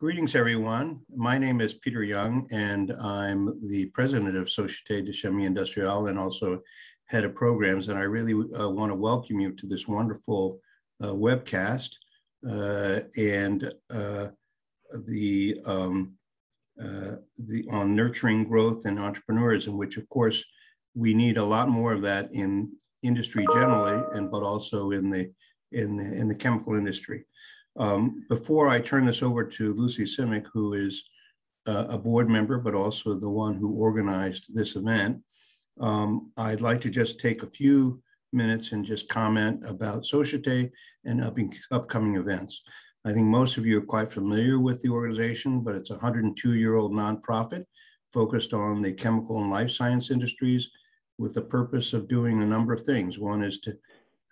Greetings, everyone. My name is Peter Young, and I'm the president of Societe de Chimie Industrielle and also head of programs. And I really want to welcome you to this wonderful webcast on nurturing growth and entrepreneurism, which of course we need a lot more of that in industry generally, but also in the chemical industry. Before I turn this over to Lucy Simic, who is a board member, but also the one who organized this event, I'd like to just take a few minutes and just comment about Societe and upcoming events. I think most of you are quite familiar with the organization, but it's a 102-year-old nonprofit focused on the chemical and life science industries with the purpose of doing a number of things. One is to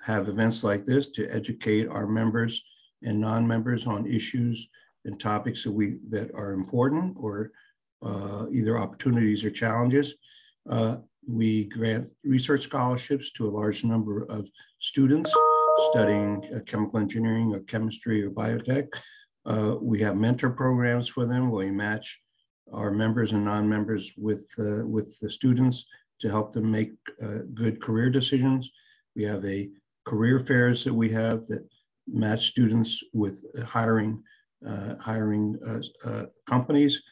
have events like this to educate our members and non-members on issues and topics that are important or either opportunities or challenges. We grant research scholarships to a large number of students studying chemical engineering or chemistry or biotech. We have mentor programs for them where we match our members and non-members with the students to help them make good career decisions. We have career fairs that we have that match students with hiring companies.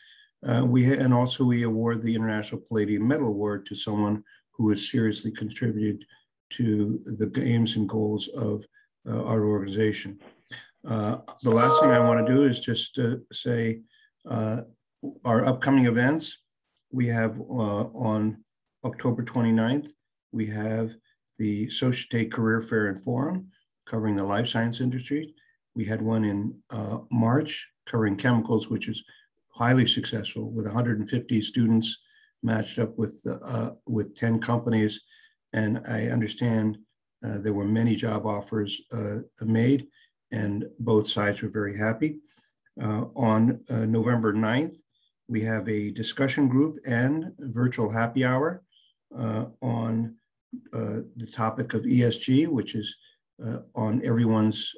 And also we award the International Palladium Medal Award to someone who has seriously contributed to the aims and goals of our organization. The last thing I want to do is just say our upcoming events. We have on October 29th, we have the Societe Career Fair and Forum covering the life science industry. We had one in March covering chemicals, which is highly successful with 150 students matched up with 10 companies. And I understand there were many job offers made and both sides were very happy. On November 9th, we have a discussion group and virtual happy hour on the topic of ESG, which is on everyone's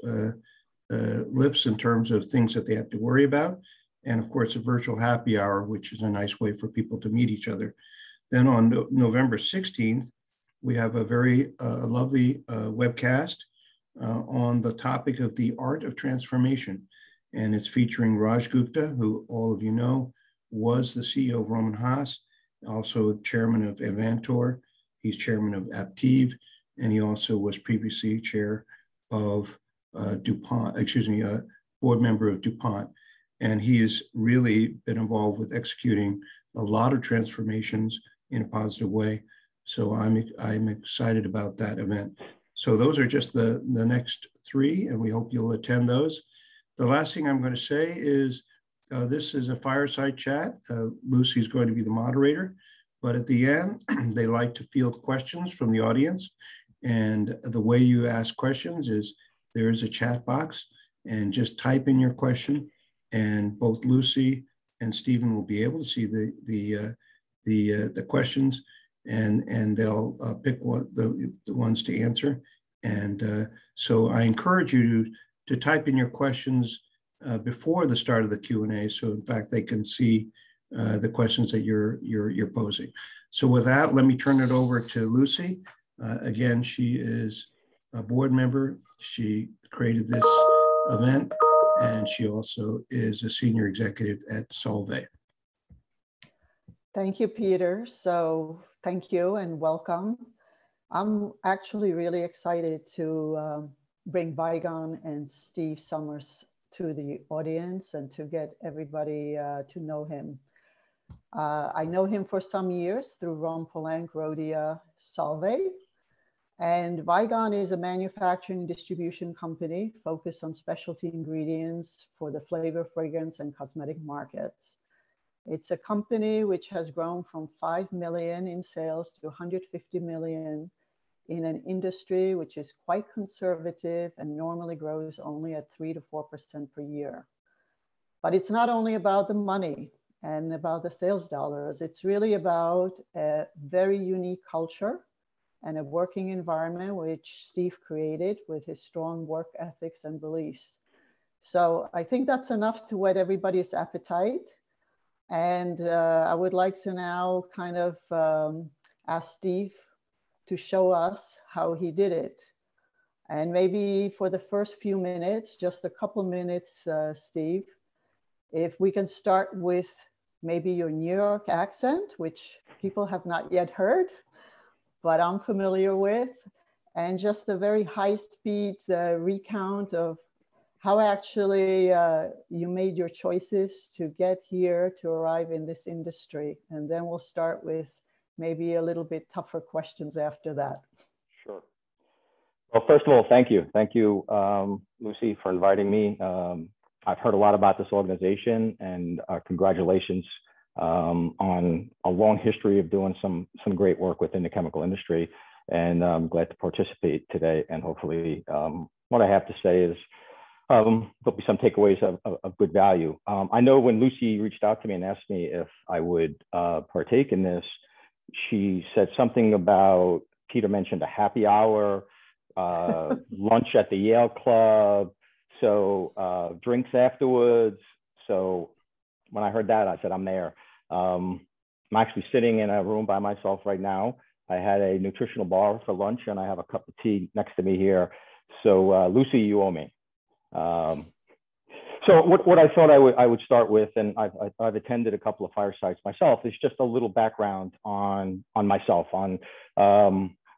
lips in terms of things that they have to worry about. And of course, a virtual happy hour, which is a nice way for people to meet each other. Then on November 16th, we have a very lovely webcast on the topic of the art of transformation. And it's featuring Raj Gupta, who all of you know was the CEO of Roman Haas, also chairman of Avantor. He's chairman of Aptiv, and he also was previously chair of board member of DuPont. And he has really been involved with executing a lot of transformations in a positive way. So I'm excited about that event. So those are just the next three, and we hope you'll attend those. The last thing I'm going to say is this is a fireside chat. Lucy's going to be the moderator, but at the end, they like to field questions from the audience. And the way you ask questions is there is a chat box, and just type in your question, and both Lucy and Stephen will be able to see the questions, and they'll pick the ones to answer. And so I encourage you to type in your questions before the start of the Q&A, so in fact they can see the questions that you're posing. So with that, let me turn it over to Lucy. Again, she is a board member. She created this event, and she also is a senior executive at Solvay. Thank you, Peter. So thank you and welcome. I'm actually really excited to bring Vigon and Steve Summers to the audience and to get everybody to know him. I know him for some years through Ron Polanc, Rhodia, Solvay. And Vigon is a manufacturing distribution company focused on specialty ingredients for the flavor, fragrance, and cosmetic markets. It's a company which has grown from 5 million in sales to 150 million in an industry which is quite conservative and normally grows only at 3 to 4% per year. But it's not only about the money and about the sales dollars. It's really about a very unique culture and a working environment which Steve created with his strong work ethics and beliefs. So I think that's enough to whet everybody's appetite. And I would like to now kind of ask Steve to show us how he did it. And maybe for the first few minutes, just a couple minutes, Steve, if we can start with maybe your New York accent, which people have not yet heard, but I'm familiar with, and just a very high-speed recount of how actually you made your choices to get here, to arrive in this industry. And then we'll start with maybe a little bit tougher questions after that. Sure. Well, first of all, thank you. Thank you, Lucy, for inviting me. I've heard a lot about this organization, and congratulations on a long history of doing some great work within the chemical industry. And I'm glad to participate today. And hopefully what I have to say is there'll be some takeaways of good value. I know when Lucy reached out to me and asked me if I would partake in this, she said something about, Peter mentioned a happy hour, lunch at the Yale Club, so drinks afterwards. So when I heard that, I said, I'm there. I'm actually sitting in a room by myself right now. I had a nutritional bar for lunch, and I have a cup of tea next to me here. So Lucy, you owe me. So what I thought I would start with, and I've attended a couple of firesides myself, is just a little background on myself, on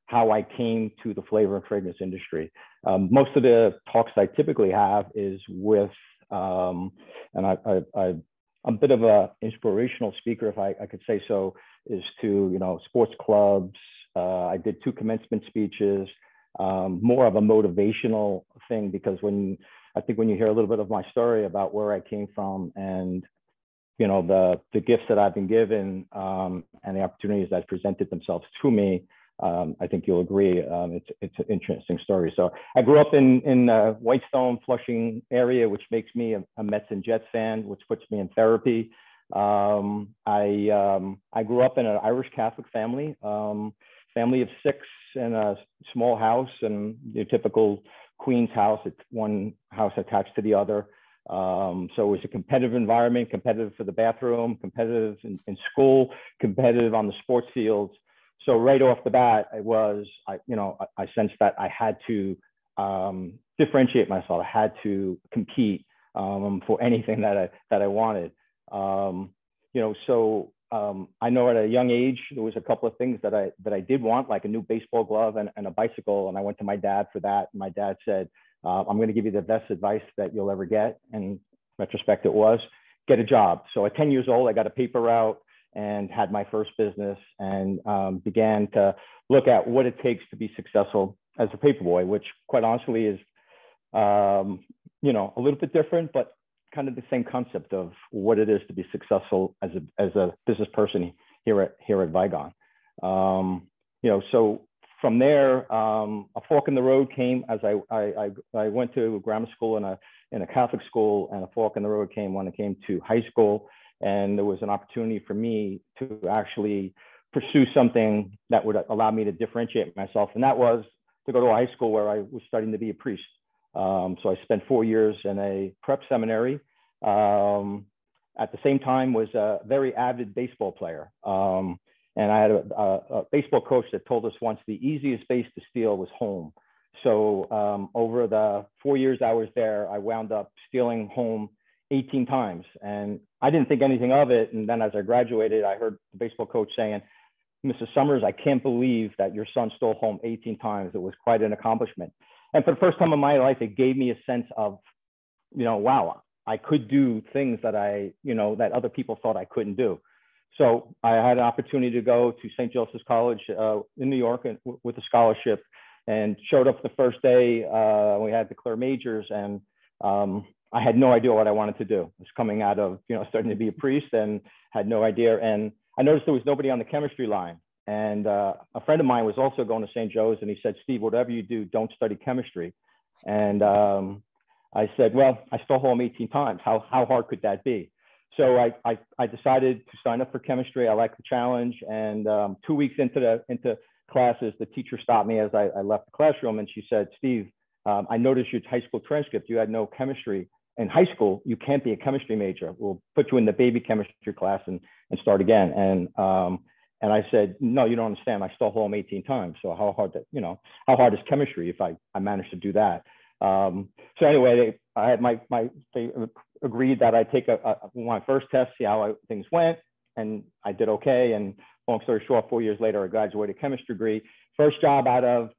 how I came to the flavor and fragrance industry. Most of the talks I typically have is with, and I'm a bit of an inspirational speaker, if I could say so, is to, sports clubs. I did 2 commencement speeches, more of a motivational thing, because I think when you hear a little bit of my story about where I came from and, the gifts that I've been given and the opportunities that presented themselves to me, I think you'll agree. It's an interesting story. So I grew up in Whitestone, Flushing area, which makes me a Mets and Jets fan, which puts me in therapy. I grew up in an Irish Catholic family, family of 6 in a small house, and your typical Queens house. It's one house attached to the other. So it was a competitive environment, competitive for the bathroom, competitive in school, competitive on the sports fields. So right off the bat, I sensed that I had to differentiate myself. I had to compete for anything that I wanted. I know at a young age, there was a couple of things that I did want, like a new baseball glove and a bicycle. And I went to my dad for that. And my dad said, I'm going to give you the best advice that you'll ever get. And in retrospect, it was get a job. So at 10 years old, I got a paper route and had my first business, and began to look at what it takes to be successful as a paperboy, which quite honestly is, a little bit different, but kind of the same concept of what it is to be successful as a business person here at Vigon. So from there, a fork in the road came as I went to grammar school in a Catholic school, and a fork in the road came when it came to high school. And there was an opportunity for me to actually pursue something that would allow me to differentiate myself. And that was to go to a high school where I was studying to be a priest. So I spent 4 years in a prep seminary. At the same time, was a very avid baseball player. And I had a baseball coach that told us once the easiest base to steal was home. So over the 4 years I was there, I wound up stealing home 18 times. And I didn't think anything of it. And then as I graduated, I heard the baseball coach saying, Mrs. Summers, I can't believe that your son stole home 18 times. It was quite an accomplishment. And for the first time in my life, it gave me a sense of, wow, I could do things that that other people thought I couldn't do. So I had an opportunity to go to St. Joseph's College in New York with a scholarship, and showed up the first day. We had to declare majors, and I had no idea what I wanted to do. I was coming out of, starting to be a priest, and had no idea. And I noticed there was nobody on the chemistry line. And a friend of mine was also going to St. Joe's, and he said, Steve, whatever you do, don't study chemistry. And I said, well, I stole home 18 times. How hard could that be? So I decided to sign up for chemistry. I liked the challenge. And 2 weeks into classes, the teacher stopped me as I left the classroom, and she said, Steve, I noticed your high school transcript. You had no chemistry in high school, you can't be a chemistry major. We'll put you in the baby chemistry class and start again. And I said, no, you don't understand. I stole home 18 times. So how hard is chemistry if I managed to do that? So anyway, they agreed that I take my first test, see how things went, and I did okay. And long story short, 4 years later, I graduated chemistry degree. First job out of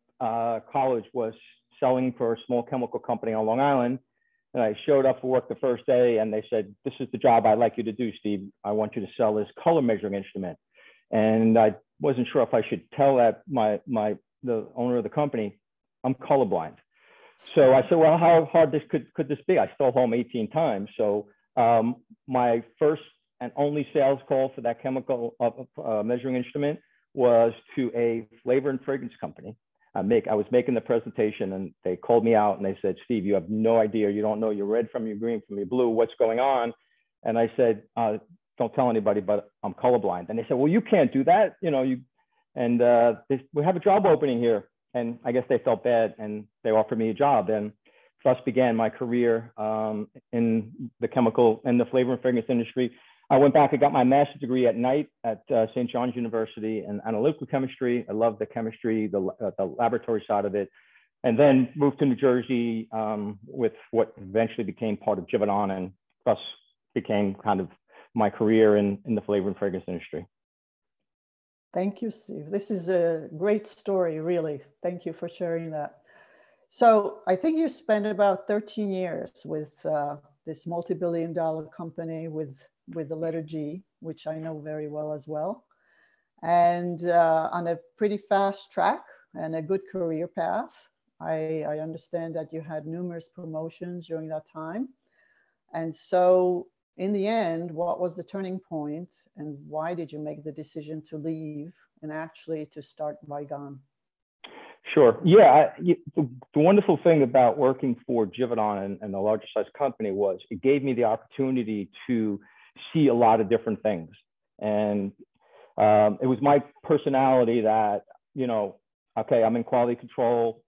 college was selling for a small chemical company on Long Island. And I showed up for work the first day, and they said, "This is the job I'd like you to do, Steve. I want you to sell this color measuring instrument." And I wasn't sure if I should tell that the owner of the company, I'm colorblind. So I said, well, how hard could this be? I stole home 18 times. So my first and only sales call for that chemical measuring instrument was to a flavor and fragrance company. I was making the presentation, and they called me out and they said, "Steve, you have no idea. You don't know your red from your green from your blue. What's going on?" And I said, "Don't tell anybody, but I'm colorblind." And they said, "Well, you can't do that. We have a job opening here." And I guess they felt bad, and they offered me a job. And thus began my career in the chemical and the flavor and fragrance industry. I went back and got my master's degree at night at St. John's University in analytical chemistry. I loved the chemistry, the laboratory side of it. And then moved to New Jersey with what eventually became part of Givaudan, and thus became kind of my career in the flavor and fragrance industry. Thank you, Steve. This is a great story, really. Thank you for sharing that. So I think you spent about 13 years with this multi-billion-dollar company with the letter G, which I know very well as well, and on a pretty fast track and a good career path. I understand that you had numerous promotions during that time. And so in the end, what was the turning point, and why did you make the decision to leave and actually to start Vigon? Sure. Yeah. The wonderful thing about working for Givaudan and the larger size company was it gave me the opportunity to see a lot of different things. And it was my personality that, okay, I'm in quality control.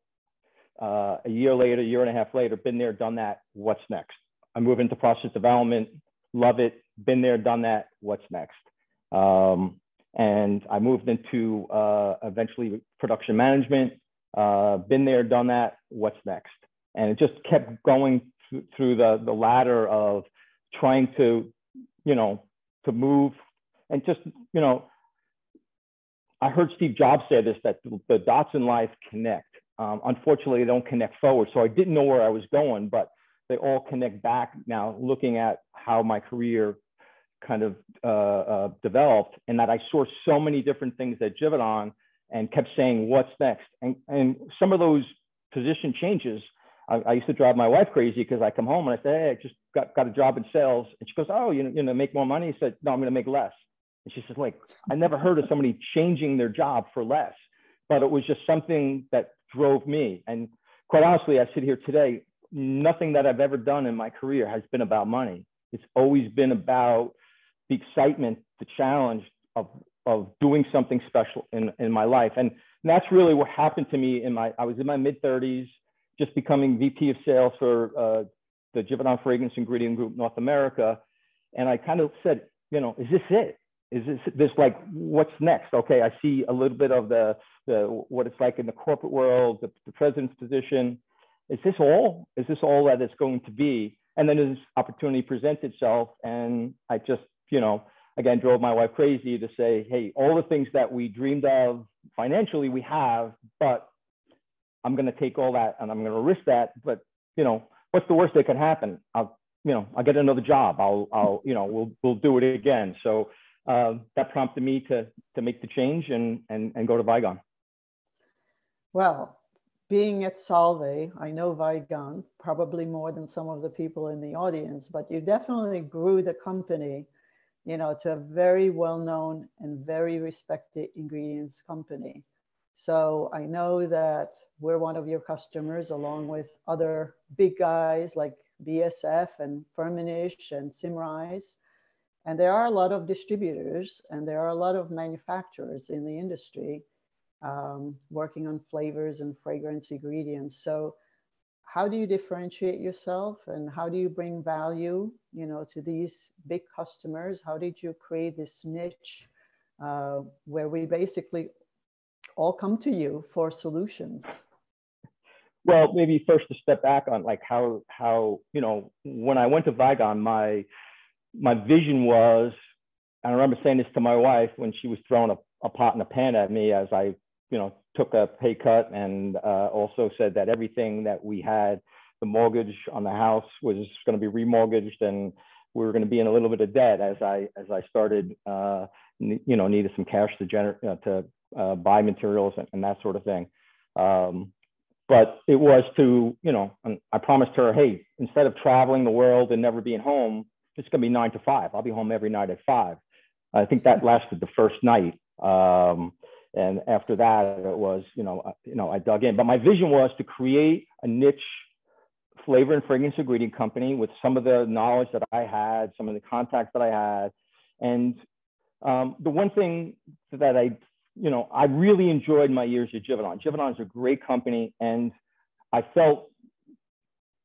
A year later, year and a half later, been there, done that. What's next? I move into process development. Love it. Been there, done that. What's next? And I moved into eventually production management. Been there, done that. What's next? And it just kept going through the ladder of trying to move and just, I heard Steve Jobs say this, that the dots in life connect. Unfortunately, they don't connect forward. So I didn't know where I was going, but they all connect back now, looking at how my career kind of developed, and that I saw so many different things at Givaudan and kept saying, what's next? And some of those position changes, I used to drive my wife crazy because I come home and I say, hey, I just got a job in sales. And she goes, oh, make more money? He said, no, I'm going to make less. And she says, like, I never heard of somebody changing their job for less, but it was just something that drove me. And quite honestly, I sit here today, nothing that I've ever done in my career has been about money. It's always been about the excitement, the challenge of doing something special in my life. And that's really what happened to me I was in my mid-30s, just becoming VP of sales for the Givaudan Fragrance Ingredient Group North America. And I kind of said, is this it? Is this like, what's next? Okay, I see a little bit of what it's like in the corporate world, the president's position. Is this all? Is this all that it's going to be? And then this opportunity presented itself, and I just, again, drove my wife crazy to say, hey, all the things that we dreamed of financially we have, but I'm going to take all that and I'm going to risk that. But, what's the worst that could happen? I'll get another job. We'll do it again. So that prompted me to make the change and go to Vigon. Well, being at Solvay, I know Vigon probably more than some of the people in the audience, but you definitely grew the company, to a very well-known and very respected ingredients company. So I know that we're one of your customers, along with other big guys like BASF and Firmenich and Symrise. And there are a lot of distributors and there are a lot of manufacturers in the industry working on flavors and fragrance ingredients. So how do you differentiate yourself and how do you bring value, you know, to these big customers? How did you create this niche where we basically all come to you for solutions? Well, maybe first to step back on like how you know, when I went to Vigon, my vision was, and I remember saying this to my wife when she was throwing a pot and a pan at me as I, you know, took a pay cut, and also said that everything that we had, the mortgage on the house was going to be remortgaged, and we were going to be in a little bit of debt as I started, you know, needed some cash to generate, to buy materials and that sort of thing. But it was to, you know, I promised her, hey, instead of traveling the world and never being home, it's going to be 9 to 5. I'll be home every night at 5. I think that lasted the first night. And after that, it was, you know, I dug in. But my vision was to create a niche flavor and fragrance ingredient company with some of the knowledge that I had, some of the contacts that I had. And the one thing that I really enjoyed my years at Givaudan. Givaudan is a great company, and I felt,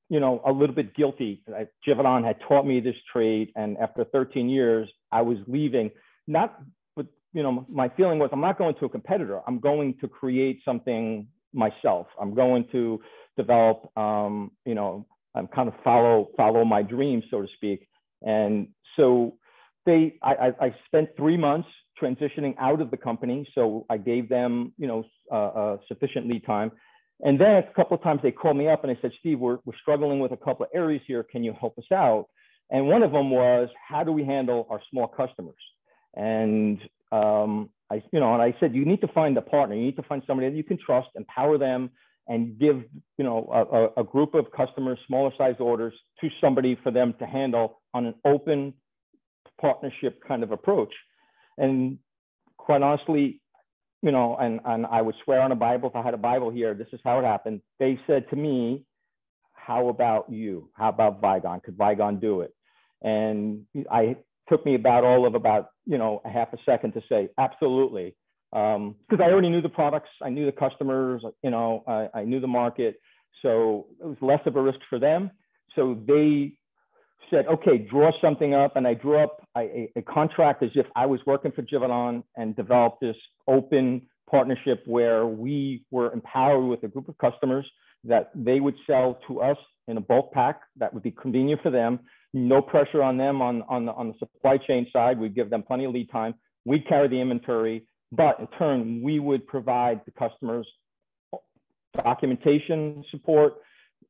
you know, a little bit guilty. Givaudan had taught me this trade, and after 13 years, I was leaving. But you know, my feeling was, I'm not going to a competitor. I'm going to create something myself. I'm going to develop, you know, I'm kind of follow my dreams, so to speak. And so I spent 3 months transitioning out of the company. So I gave them, you know, sufficient lead time. And then a couple of times they called me up and they said, Steve, we're struggling with a couple of areas here. Can you help us out? And one of them was, how do we handle our small customers? And I said, you need to find a partner. You need to find somebody that you can trust, empower them, and give, you know, a group of customers, smaller size orders to somebody for them to handle on an open partnership kind of approach. And quite honestly, you know, and I would swear on a Bible, if I had a Bible here, this is how it happened. They said to me, how about you? How about Vigon? Could Vigon do it? And I took me about you know, a half a second to say, absolutely. Because I already knew the products, I knew the customers, you know, I knew the market. So it was less of a risk for them. So they said, okay, draw something up. And I drew up a contract as if I was working for Givaudan, and developed this open partnership where we were empowered with a group of customers that they would sell to us in a bulk pack that would be convenient for them. No pressure on them on the supply chain side. We'd give them plenty of lead time. We'd carry the inventory, but in turn, we would provide the customers documentation support,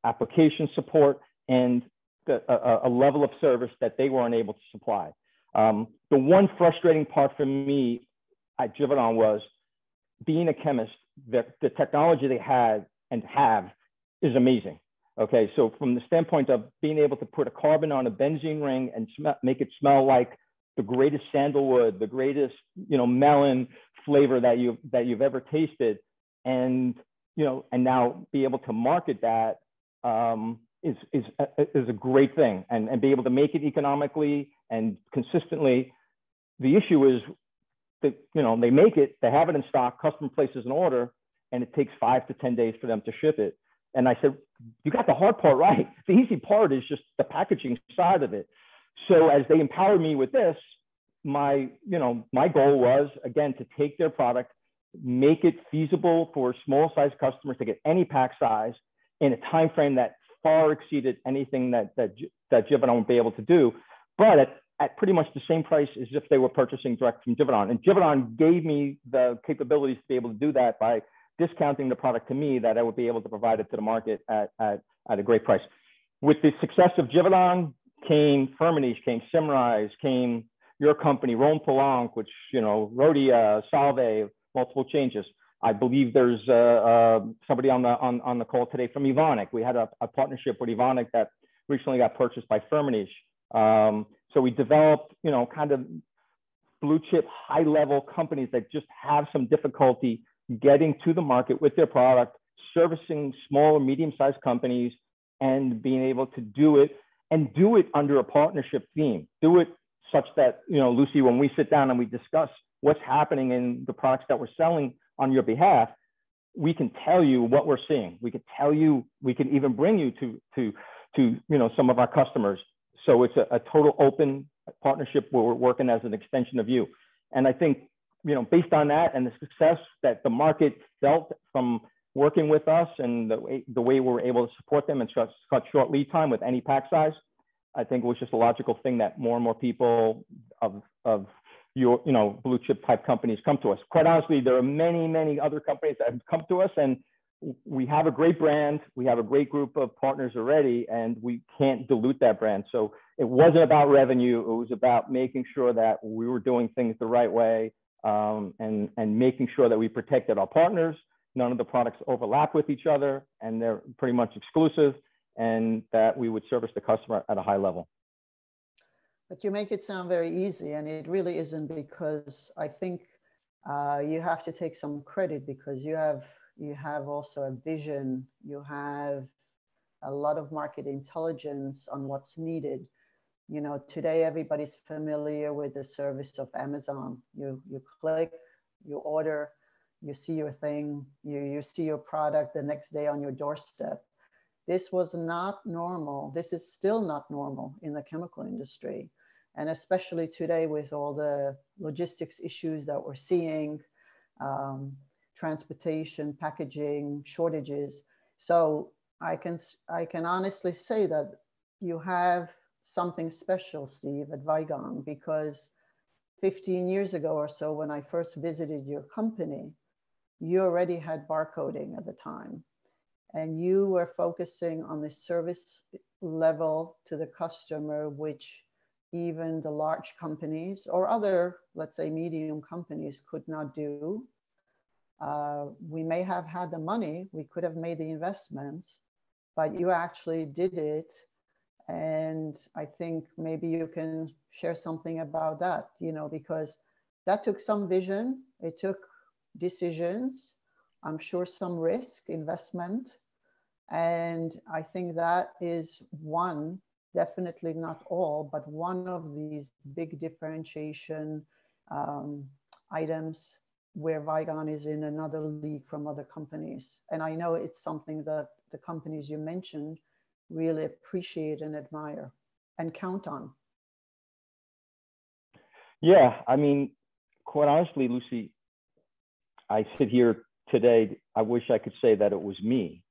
application support, and a level of service that they weren't able to supply. The one frustrating part for me at Givaudan was, being a chemist, the technology they had and have is amazing. Okay, so from the standpoint of being able to put a carbon on a benzene ring and make it smell like the greatest sandalwood, the greatest, you know, melon flavor that you've ever tasted, and you know, and now be able to market that is a great thing, and be able to make it economically and consistently. The issue is that, you know, they make it, they have it in stock, customer places an order, and it takes 5 to 10 days for them to ship it. And I said, you got the hard part right. The easy part is just the packaging side of it. So as they empowered me with this, my goal was, again, to take their product, make it feasible for small size customers to get any pack size in a time frame that far exceeded anything that Givaudan would be able to do, but at pretty much the same price as if they were purchasing direct from Givaudan. And Givaudan gave me the capabilities to be able to do that by discounting the product to me, that I would be able to provide it to the market at a great price. With the success of Givaudan came Firmenich, came Simrise, came your company, Rome Poulenc, which, you know, Rhodia, Salve, multiple changes. I believe there's somebody on the call today from Evonik. We had a partnership with Evonik that recently got purchased by Firmenich. So we developed, you know, kind of blue chip, high level companies that just have some difficulty getting to the market with their product, servicing small or medium-sized companies, and being able to do it, and do it under a partnership theme. Do it such that, you know, Lucy, when we sit down and we discuss what's happening in the products that we're selling on your behalf, we can tell you what we're seeing. We can tell you, we can even bring you to some of our customers. So it's a total open partnership where we're working as an extension of you. And I think, based on that and the success that the market felt from working with us and the way we were able to support them and cut short lead time with any pack size, I think it was just a logical thing that more and more people of your, blue chip type companies come to us. Quite honestly, there are many, many other companies that have come to us, and we have a great brand. We have a great group of partners already, and we can't dilute that brand. So it wasn't about revenue. It was about making sure that we were doing things the right way, and making sure that we protected our partners. None of the products overlap with each other, and they're pretty much exclusive, and that we would service the customer at a high level. But you make it sound very easy, and it really isn't, because I think you have to take some credit, because you have also a vision. You have a lot of market intelligence on what's needed. Today everybody's familiar with the service of Amazon. You click, you order, you see your thing, you see your product the next day on your doorstep. This was not normal. This is still not normal in the chemical industry. And especially today with all the logistics issues that we're seeing, transportation, packaging, shortages. So I can honestly say that you have something special, Steve, at Vigon, because 15 years ago or so, when I first visited your company, you already had barcoding at the time. And you were focusing on the service level to the customer, which even the large companies or other, let's say, medium companies could not do. We may have had the money, we could have made the investments, but you actually did it. And I think maybe you can share something about that, because that took some vision, it took decisions, I'm sure some risk, investment. And I think that is one, definitely not all, but one of these big differentiation items where Vigon is in another league from other companies. And I know it's something that the companies you mentioned really appreciate and admire and count on. Yeah, I mean, quite honestly, Lucy, I sit here today, I wish I could say that it was me.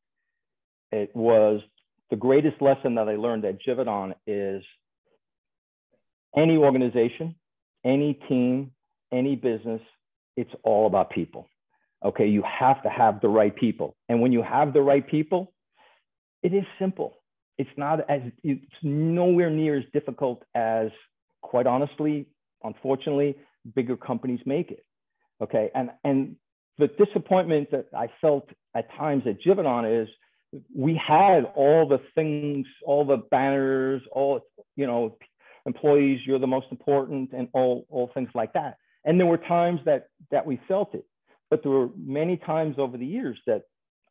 It was the greatest lesson that I learned at Givaudan is any organization, any team, any business, it's all about people. Okay, you have to have the right people. And when you have the right people, it is simple. It's nowhere near as difficult as, quite honestly, unfortunately, bigger companies make it. Okay, and the disappointment that I felt at times at Givaudan is we had all the things, all the banners, all, employees, you're the most important, and all things like that. And there were times that we felt it, but there were many times over the years that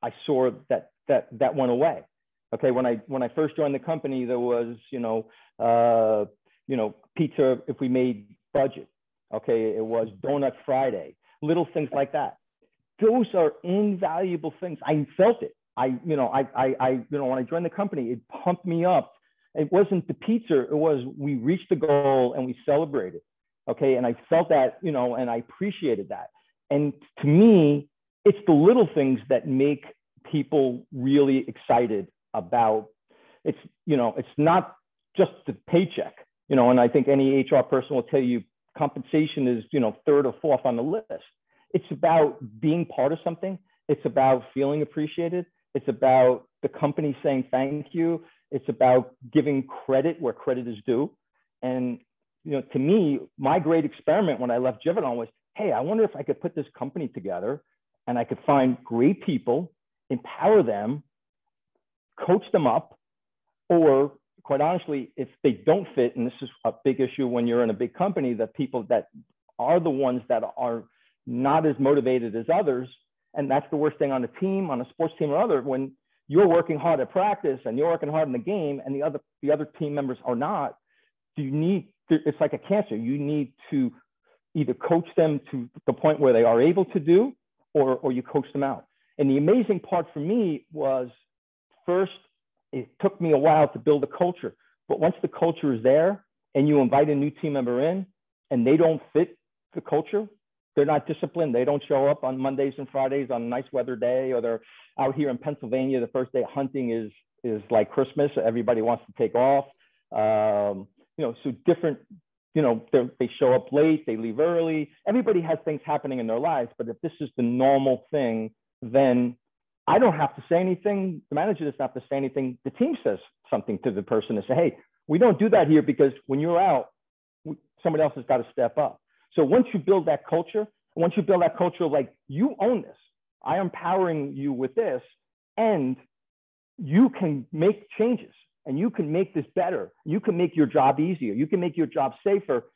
I saw that went away. Okay, when I first joined the company, there was pizza if we made budget. Okay, it was Donut Friday, little things like that. Those are invaluable things. I felt it. When I joined the company, it pumped me up. It wasn't the pizza. It was, we reached the goal and we celebrated. Okay, and I felt that, and I appreciated that. And to me, it's the little things that make people really excited about it's not just the paycheck, and I think any HR person will tell you compensation is, third or fourth on the list. It's about being part of something. It's about feeling appreciated. It's about the company saying thank you. It's about giving credit where credit is due. And, to me, my great experiment when I left Givaudan was, hey, I wonder if I could put this company together and I could find great people, empower them, coach them up, or quite honestly, if they don't fit, and this is a big issue when you're in a big company, that people that are the ones that are not as motivated as others, and that's the worst thing on a team, on a sports team or other, when you're working hard at practice and you're working hard in the game and the other team members are not, it's like a cancer. You need to either coach them to the point where they are able to do, or you coach them out. And the amazing part for me was, first, it took me a while to build a culture. But once the culture is there and you invite a new team member in and they don't fit the culture, they're not disciplined, they don't show up on Mondays and Fridays on a nice weather day, or they're out here in Pennsylvania, the first day of hunting is like Christmas, everybody wants to take off. So different, they show up late, they leave early. Everybody has things happening in their lives, but if this is the normal thing, then I don't have to say anything. The manager doesn't have to say anything. The team says something to the person to say, hey, we don't do that here because when you're out, somebody else has got to step up. So once you build that culture, like, you own this, I am empowering you with this, and you can make changes and you can make this better. You can make your job easier. You can make your job safer.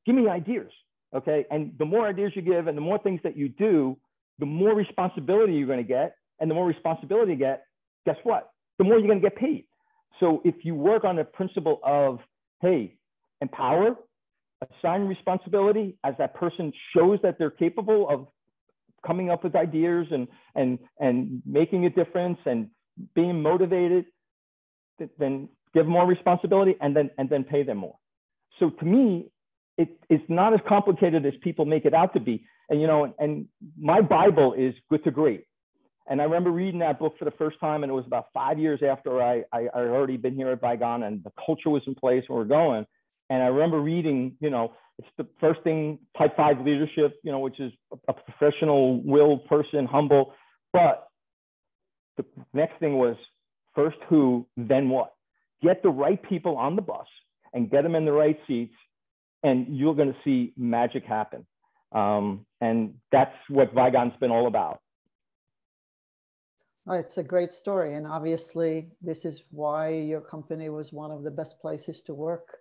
Give me ideas, okay? And the more ideas you give and the more things that you do, the more responsibility you're going to get. And the more responsibility you get, guess what? The more you're going to get paid. So if you work on the principle of, hey, empower, assign responsibility as that person shows that they're capable of coming up with ideas and making a difference and being motivated, then give more responsibility and then pay them more. So to me, it's not as complicated as people make it out to be. And my Bible is Good to Great. And I remember reading that book for the first time, and it was about 5 years after I already been here at Vigon and the culture was in place and we're going. And I remember reading, it's the first thing, type 5 leadership, which is a professional, willed person, humble. But the next thing was first who, then what? Get the right people on the bus and get them in the right seats, and you're going to see magic happen. And that's what Vigon's been all about. Oh, it's a great story. And obviously, this is why your company was one of the best places to work,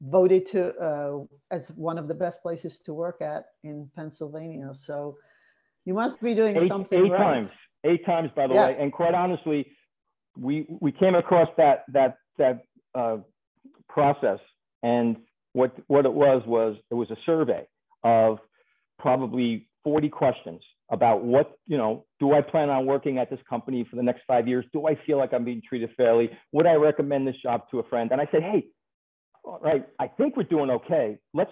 voted to as one of the best places to work at in Pennsylvania. So you must be doing something right. 8 times, by the way. And quite honestly, we came across that process, and what it was a survey of probably 40 questions about what, do I plan on working at this company for the next 5 years? Do I feel like I'm being treated fairly? Would I recommend this job to a friend? And I said, hey, all right, I think we're doing okay. Let's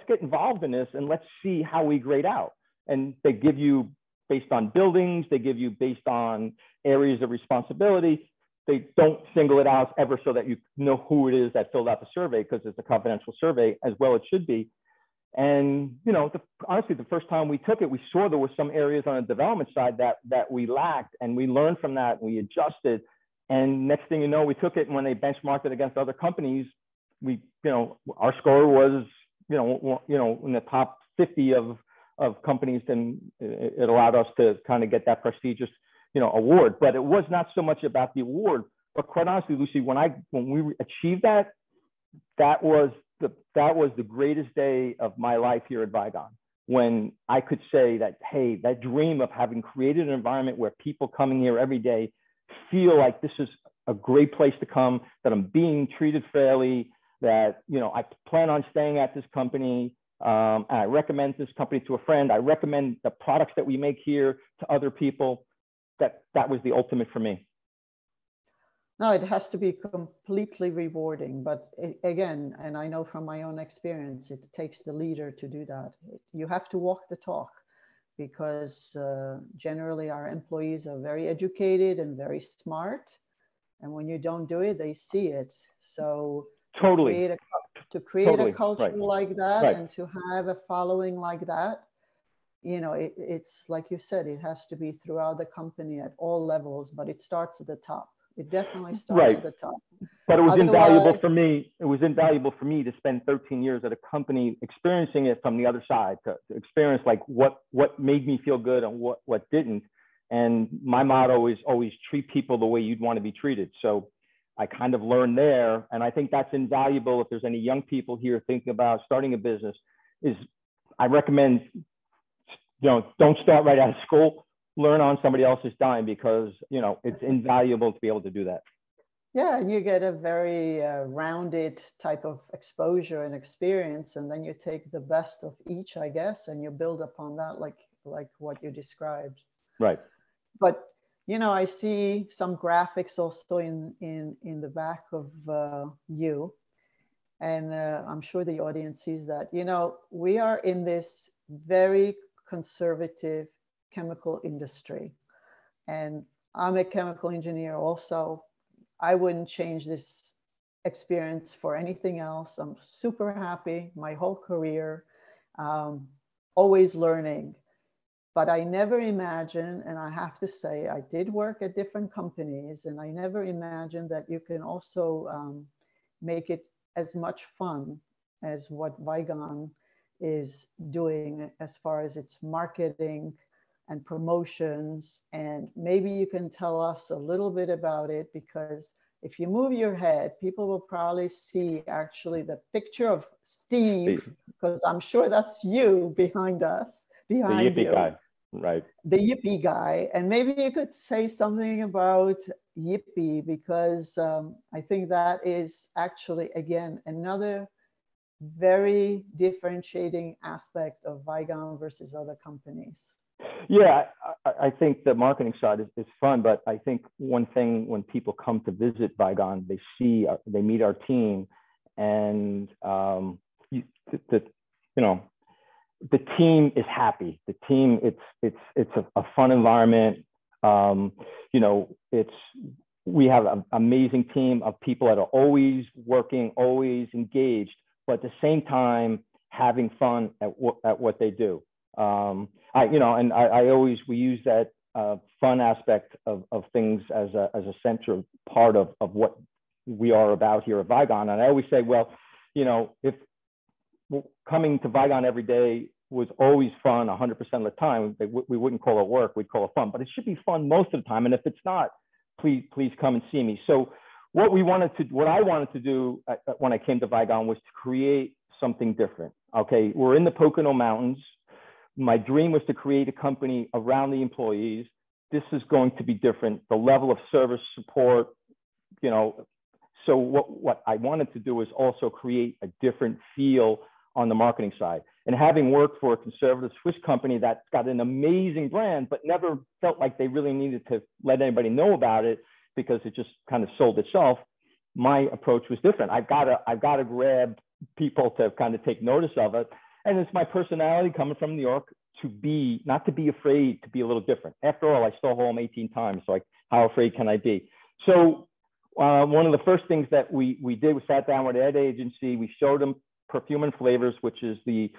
get involved in this and let's see how we grade out. And they give you based on buildings, they give you based on areas of responsibility. They don't single it out ever so that you know who it is that filled out the survey, because it's a confidential survey, as well it should be. And, honestly, the first time we took it, we saw there were some areas on the development side that we lacked, and we learned from that, and we adjusted. And next thing you know, we took it, and when they benchmarked it against other companies, our score was, in the top 50 of companies, and it allowed us to kind of get that prestigious, award. But it was not so much about the award, but quite honestly, Lucy, when we achieved that was the greatest day of my life here at Vigon, when I could say that, hey, that dream of having created an environment where people coming here every day feel like this is a great place to come, that I'm being treated fairly, that, I plan on staying at this company. And I recommend this company to a friend. I recommend the products that we make here to other people. That was the ultimate for me. No, it has to be completely rewarding. But again, and I know from my own experience, it takes the leader to do that. You have to walk the talk, because generally our employees are very educated and very smart. And when you don't do it, they see it. So totally. To create a culture right. like that, right. and to have a following like that, it's like you said, it has to be throughout the company at all levels, but it starts at the top. It definitely starts at the top. But it was invaluable for me. It was invaluable for me to spend 13 years at a company experiencing it from the other side, to experience like what made me feel good and what didn't. And my motto is always treat people the way you'd want to be treated. So I kind of learned there. And I think that's invaluable. If there's any young people here thinking about starting a business, I recommend, don't start right out of school. Learn on somebody else's dime, because, it's invaluable to be able to do that. Yeah, and you get a very rounded type of exposure and experience, and then you take the best of each, I guess, and you build upon that, like what you described. Right. But you know, I see some graphics also in the back of you, and I'm sure the audience sees that. You know, we are in this very conservative chemical industry, and I'm a chemical engineer also. I wouldn't change this experience for anything else. I'm super happy my whole career, always learning. But I never imagined, and I have to say, I did work at different companies, and I never imagined that you can also make it as much fun as what Vigon is doing as far as its marketing and promotions. And maybe you can tell us a little bit about it, because if you move your head, people will probably see actually the picture of Steve, because I'm sure that's you behind us, behind the Yippie you. guy, right? The Yippie guy. And maybe you could say something about Yippie, because I think that is actually, again, another very differentiating aspect of Vigon versus other companies. Yeah, I think the marketing side is fun, but I think one thing when people come to visit Vigon, they meet our team, and the team is happy. The team, it's a fun environment. We have an amazing team of people that are always working, always engaged, but at the same time having fun at what they do. We use that fun aspect of things as a central part of what we are about here at Vigon. And I always say, well, if coming to Vigon every day was always fun 100% of the time, we wouldn't call it work, we'd call it fun. But it should be fun most of the time. And if it's not, please come and see me. So what I wanted to do when I came to Vigon was to create something different. Okay, we're in the Pocono Mountains. My dream was to create a company around the employees. This is going to be different. The level of service support, so what I wanted to do is also create a different feel on the marketing side. And having worked for a conservative Swiss company that's got an amazing brand, but never felt like they really needed to let anybody know about it because it just kind of sold itself, my approach was different. I've got to grab people to kind of take notice of it. And it's my personality coming from New York not to be afraid to be a little different. After all, I stole home 18 times. So how afraid can I be? So one of the first things that we did, we sat down with the ad agency. We showed them Perfume and Flavors, which is the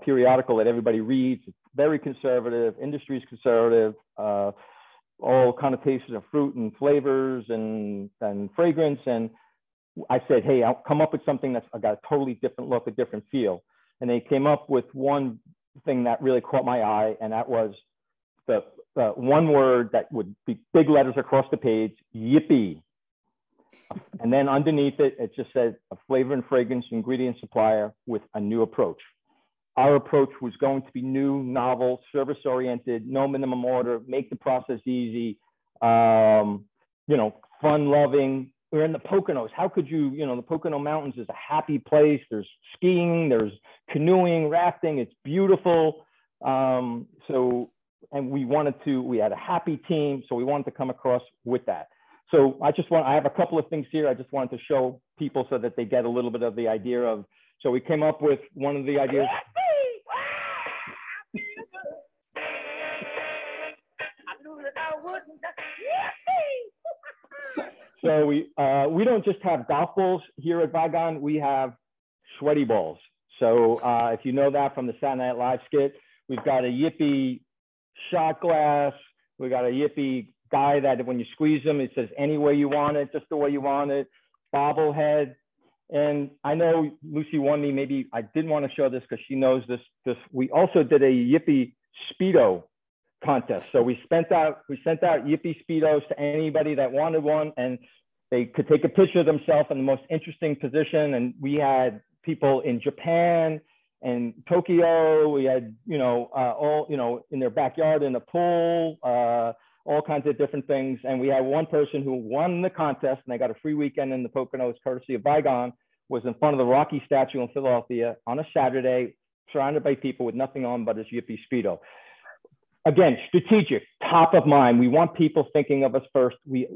periodical that everybody reads. It's very conservative, industry's conservative, all connotations of fruit and flavors and fragrance. And I said, hey, I'll come up with something that's got a totally different look, a different feel. And they came up with one thing that really caught my eye, and that was the one word that would be big letters across the page, Yippie. And then underneath it, it just said a flavor and fragrance ingredient supplier with a new approach. Our approach was going to be new, novel, service-oriented, no minimum order, make the process easy, fun-loving. We're in the Poconos. How could you, the Pocono Mountains is a happy place. There's skiing, there's canoeing, rafting. It's beautiful. And we had a happy team. So we wanted to come across with that. So I have a couple of things here. I just wanted to show people so that they get a little bit of the idea of, so we came up with one of the ideas. So we don't just have golf balls here at Vigon, we have sweaty balls. So if you know that from the Saturday Night Live skit, we've got a Yippie shot glass. We got a Yippie guy that when you squeeze him, it says any way you want it, just the way you want it, bobblehead. And I know Lucy won me, maybe I didn't want to show this because she knows this. We also did a Yippie Speedo contest. So we sent out Yippie Speedos to anybody that wanted one, and they could take a picture of themselves in the most interesting position. And we had people in Japan and Tokyo. We had, all, in their backyard in a pool, all kinds of different things. And we had one person who won the contest, and they got a free weekend in the Poconos courtesy of Vigon, was in front of the Rocky statue in Philadelphia on a Saturday, surrounded by people with nothing on but his Yippie Speedo. again, strategic, top of mind. We want people thinking of us first. We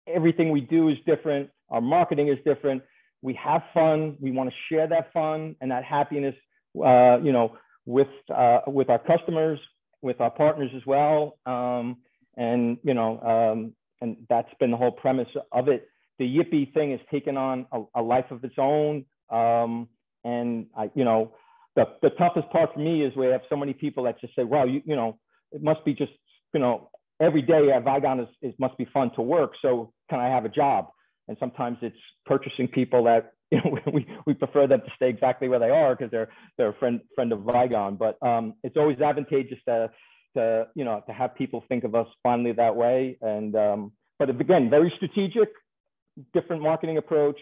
everything we do is different. Our marketing is different. We have fun. We want to share that fun and that happiness, with our customers, with our partners as well. And that's been the whole premise of it. The Yippie thing has taken on a life of its own. And the toughest part for me is we have so many people that just say, well, it must be just, every day at Vigon must be fun to work. So can I have a job? And sometimes it's purchasing people that, we prefer them to stay exactly where they are because they're a friend of Vigon. But it's always advantageous to have people think of us fondly that way. And but again, very strategic, different marketing approach,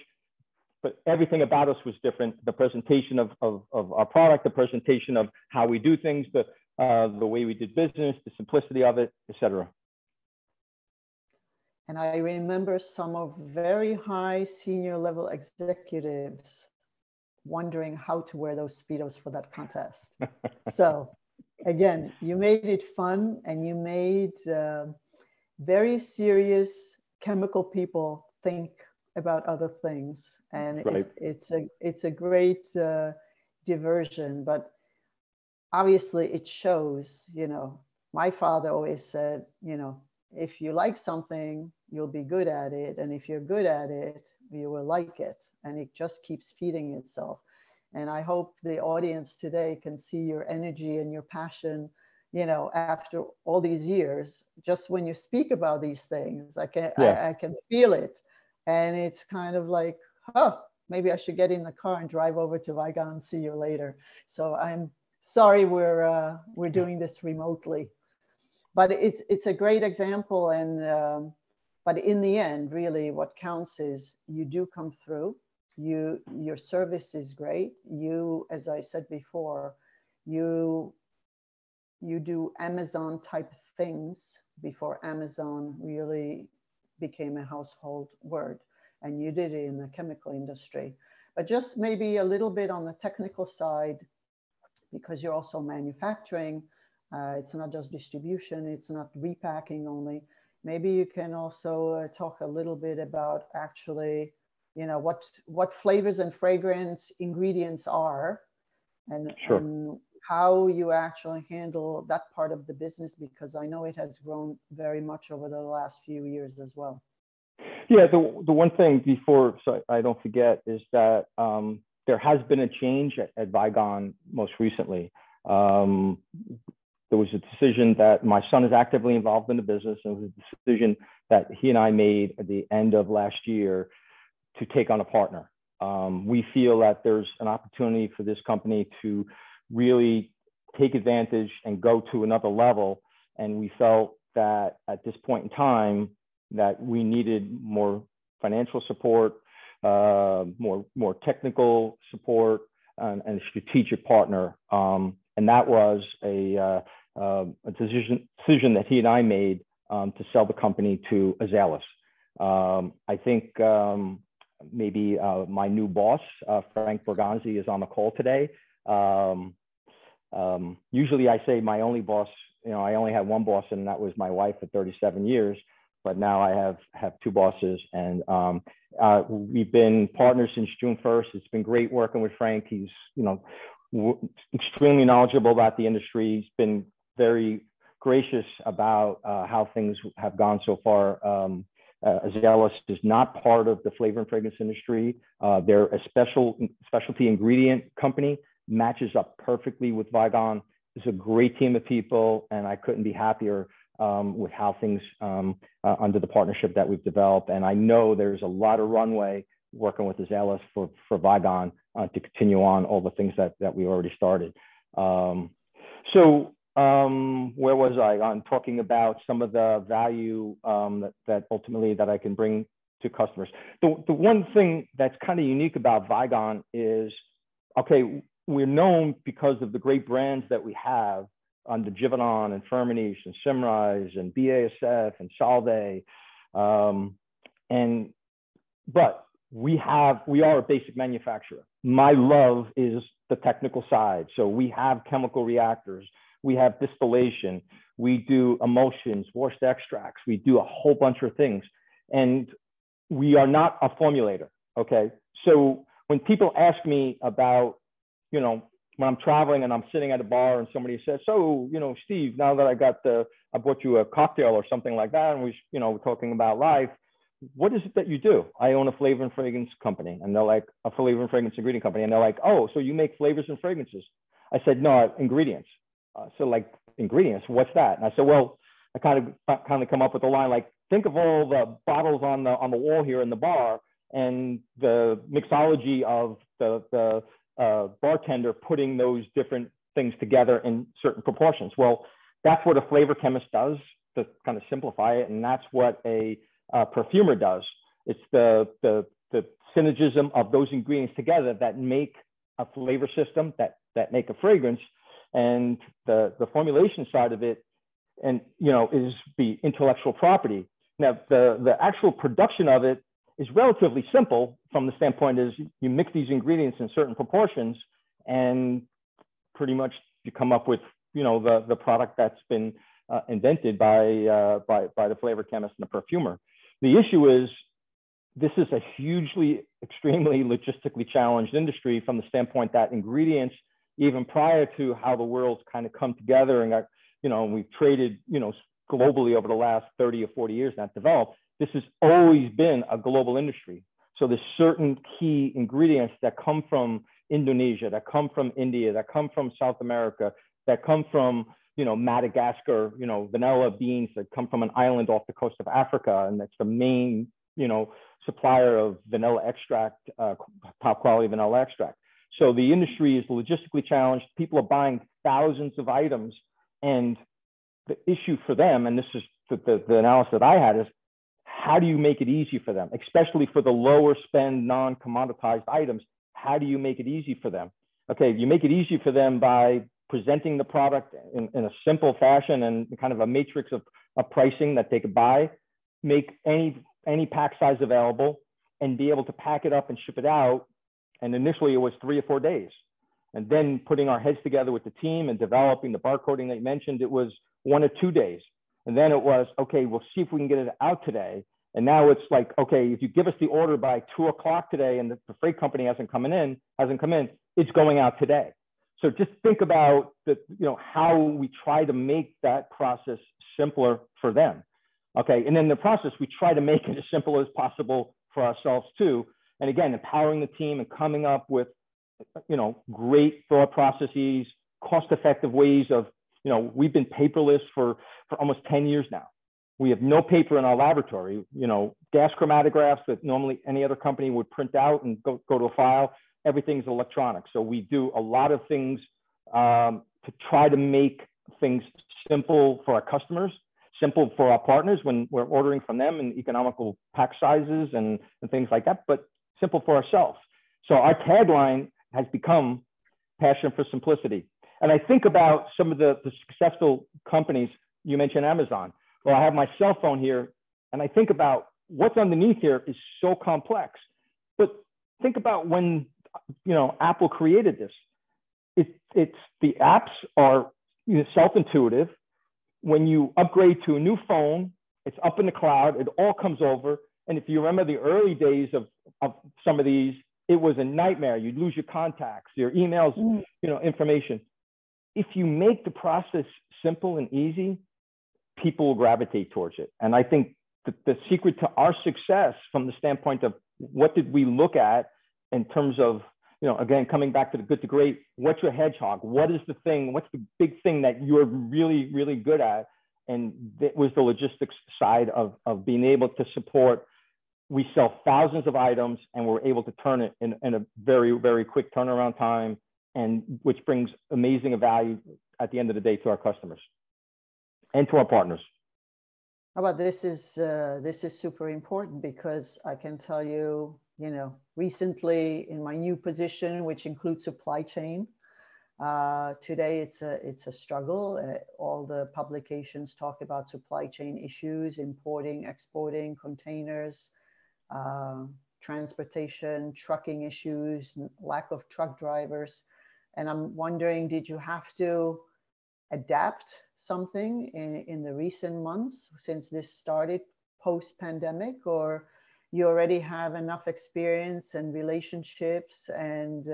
but everything about us was different. The presentation of our product, the presentation of how we do things, the way we did business, the simplicity of it, etc. And I remember some of very high senior level executives wondering how to wear those Speedos for that contest. So again, you made it fun, and you made very serious chemical people think about other things. And right. it's a great diversion, but obviously it shows, my father always said, if you like something, you'll be good at it. And if you're good at it, you will like it. And it just keeps feeding itself. And I hope the audience today can see your energy and your passion, after all these years. Just when you speak about these things, I can feel it. And it's kind of like, maybe I should get in the car and drive over to Vigon and see you later. So I'm sorry we're doing this remotely. But it's a great example, and but in the end, really, what counts is you do come through. Your service is great. You, as I said before, you do Amazon type things before Amazon really became a household word, and you did it in the chemical industry. But just maybe a little bit on the technical side, because you're also manufacturing. It's not just distribution, it's not repacking only. Maybe you can also talk a little bit about actually, what flavors and fragrance ingredients are, and, sure. and how you actually handle that part of the business, because I know it has grown very much over the last few years as well. Yeah, the one thing before, so I don't forget, is that there has been a change at Vigon most recently. There was a decision that my son is actively involved in the business, and it was a decision that he and I made at the end of last year to take on a partner. We feel that there's an opportunity for this company to really take advantage and go to another level. And we felt that at this point in time that we needed more financial support, more technical support, and a strategic partner. And that was a decision that he and I made to sell the company to Azelis. I think maybe my new boss, Frank Berganzi, is on the call today. Usually I say my only boss, I only had one boss, and that was my wife for 37 years. But now I have two bosses, and we've been partners since June 1st. It's been great working with Frank. He's, extremely knowledgeable about the industry. He's been very gracious about how things have gone so far. Azelis is not part of the flavor and fragrance industry. They're a specialty ingredient company, matches up perfectly with Vigon. It's a great team of people, and I couldn't be happier with how things under the partnership that we've developed. And I know there's a lot of runway working with Azelis for Vigon to continue on all the things that we already started. Where was I? I'm talking about some of the value that ultimately that I can bring to customers. The one thing that's kind of unique about Vigon is, okay, we're known because of the great brands that we have under Vigon and Firmenich and Simrise and BASF and Solvay. But we are a basic manufacturer. My love is the technical side. So we have chemical reactors. we have distillation, we do emulsions, washed extracts, we do a whole bunch of things. And we are not a formulator, okay? So when people ask me about, you know, when I'm traveling and I'm sitting at a bar and somebody says, so, you know, Steve, now that I bought you a cocktail or something like that, and you know, we're talking about life, what is it that you do? I own a flavor and fragrance company. And they're like, a flavor and fragrance ingredient company. And they're like, oh, so you make flavors and fragrances? I said, no, ingredients. So like, ingredients, what's that? And I said, well, I kind of come up with a line like, think of all the bottles on the wall here in the bar and the mixology of the bartender putting those different things together in certain proportions. Well, that's what a flavor chemist does, to kind of simplify it. And that's what a perfumer does. It's the synergism of those ingredients together that make a flavor system, that make a fragrance. And the formulation side of it, and you know, is the intellectual property. Now, the actual production of it is relatively simple from the standpoint is you mix these ingredients in certain proportions and pretty much you come up with, you know, the product that's been invented by the flavor chemist and the perfumer. The issue is this is a hugely, extremely logistically challenged industry from the standpoint that ingredients, even prior to how the world's kind of come together and got, you know, we've traded, you know, globally over the last 30 or 40 years not developed, this has always been a global industry. So there's certain key ingredients that come from Indonesia, that come from India, that come from South America, that come from, you know, Madagascar, you know, vanilla beans that come from an island off the coast of Africa. And that's the main, you know, supplier of vanilla extract, top quality vanilla extract. So the industry is logistically challenged. People are buying thousands of items. And the issue for them, and this is the analysis that I had, is how do you make it easy for them, especially for the lower spend, non-commoditized items? How do you make it easy for them? Okay, you make it easy for them by presenting the product in a simple fashion and kind of a matrix of pricing that they could buy, make any pack size available, and be able to pack it up and ship it out. And initially it was 3 or 4 days. And then putting our heads together with the team and developing the barcoding that you mentioned, it was 1 or 2 days. And then it was, okay, we'll see if we can get it out today. And now it's like, okay, if you give us the order by 2 o'clock today and the freight company hasn't come in, it's going out today. So just think about how we try to make that process simpler for them. Okay, and then the process, we try to make it as simple as possible for ourselves too. And again, empowering the team and coming up with, great thought processes, cost-effective ways of, we've been paperless for almost 10 years now. We have no paper in our laboratory, gas chromatographs that normally any other company would print out and go to a file. Everything's electronic. So we do a lot of things to try to make things simple for our customers, simple for our partners when we're ordering from them in economical pack sizes and things like that, but simple for ourselves. So our tagline has become passion for simplicity. And I think about some of the successful companies. You mentioned Amazon. Well, I have my cell phone here, and I think about what's underneath here is so complex. But think about when Apple created this. It's the apps are self-intuitive. When you upgrade to a new phone, it's up in the cloud. It all comes over. And if you remember the early days of some of these, it was a nightmare. You'd lose your contacts, your emails, information. If you make the process simple and easy, people will gravitate towards it. And I think the secret to our success from the standpoint of what did we look at in terms of, again, coming back to the good to great, what's your hedgehog? What is the thing? What's the big thing that you're really, really good at? And that was the logistics side of being able to support. We sell thousands of items and we're able to turn it in a very, very quick turnaround time, and which brings amazing value at the end of the day to our customers and to our partners. How about this is super important, because I can tell you, recently in my new position, which includes supply chain, today it's a struggle. All the publications talk about supply chain issues, importing, exporting, containers, transportation, trucking issues, lack of truck drivers. And I'm wondering, did you have to adapt something in the recent months since this started post-pandemic, or you already have enough experience and relationships and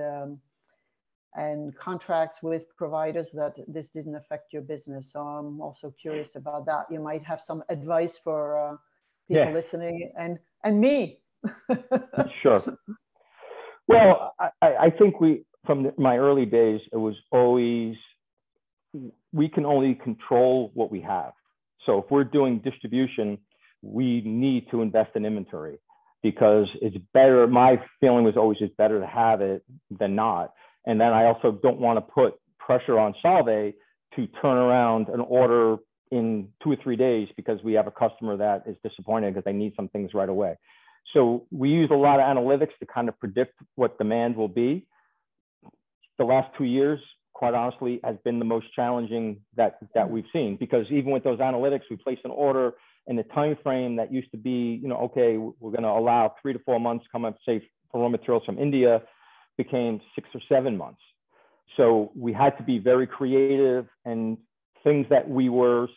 contracts with providers that this didn't affect your business? So I'm also curious about that. You might have some advice for people listening and me. Sure. Well, I think from my early days, it was always, we can only control what we have. So if we're doing distribution, we need to invest in inventory because it's better. My feeling was always it's better to have it than not. And then I also don't want to put pressure on Solve to turn around an order in 2 or 3 days because we have a customer that is disappointed because they need some things right away. So we use a lot of analytics to kind of predict what demand will be. The last 2 years, quite honestly, has been the most challenging that we've seen, because even with those analytics, we place an order in the time frame that used to be, okay, we're going to allow 3 to 4 months come up, say, for raw materials from India, became 6 or 7 months. So we had to be very creative, and things that we were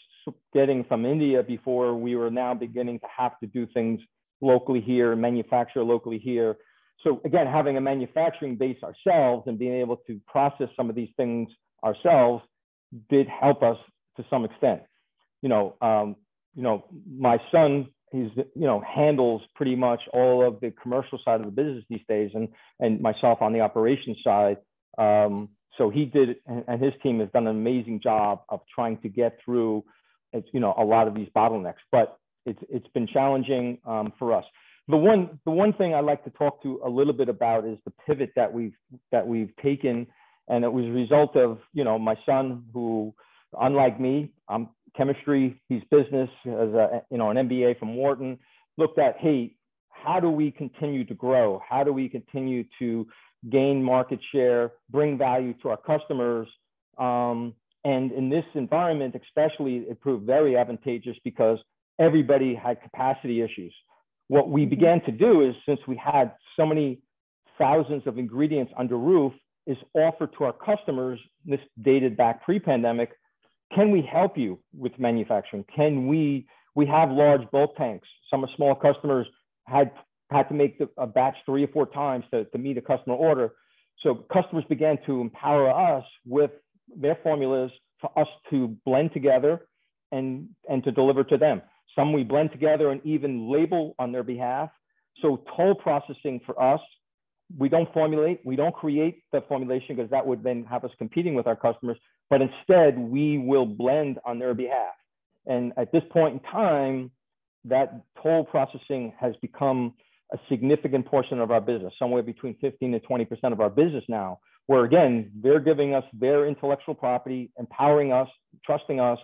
getting from India before, we were now beginning to have to do things locally here, manufacture locally here. So again, having a manufacturing base ourselves and being able to process some of these things ourselves did help us to some extent. My son, he's, handles pretty much all of the commercial side of the business these days, and myself on the operations side. So he did, and his team has done an amazing job of trying to get through, a lot of these bottlenecks, but it's been challenging for us. The one thing I'd like to talk to a little bit about is the pivot that we've taken, and it was a result of my son, who, unlike me, I'm chemistry, he's business, as an MBA from Wharton, looked at, hey, how do we continue to grow? How do we continue to gain market share, bring value to our customers? And in this environment, especially, it proved very advantageous because everybody had capacity issues. What we began to do is, since we had so many thousands of ingredients under roof, is offer to our customers, this dated back pre-pandemic, can we help you with manufacturing? Can we have large bulk tanks. Some of small customers had to make a batch 3 or 4 times to meet a customer order. So customers began to empower us with their formulas for us to blend together and to deliver to them. Some we blend together and even label on their behalf. So toll processing for us, we don't formulate, we don't create the formulation, because that would then have us competing with our customers, but instead we will blend on their behalf. And at this point in time, that toll processing has become a significant portion of our business, somewhere between 15 to 20% of our business now, where again, they're giving us their intellectual property, empowering us, trusting us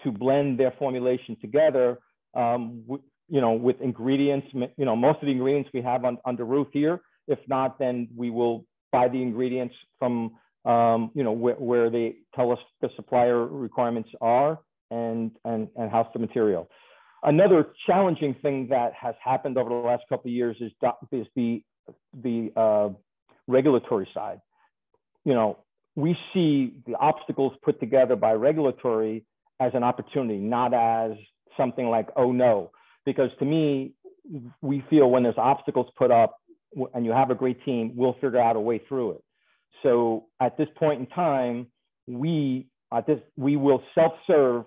to blend their formulation together, with ingredients. Most of the ingredients we have under roof here. If not, then we will buy the ingredients from, where they tell us the supplier requirements are, and house the material. Another challenging thing that has happened over the last couple of years is the regulatory side. We see the obstacles put together by regulatory as an opportunity, not as something like, oh no, because to me, we feel when there's obstacles put up and you have a great team, we'll figure out a way through it. So at this point in time, we will self-serve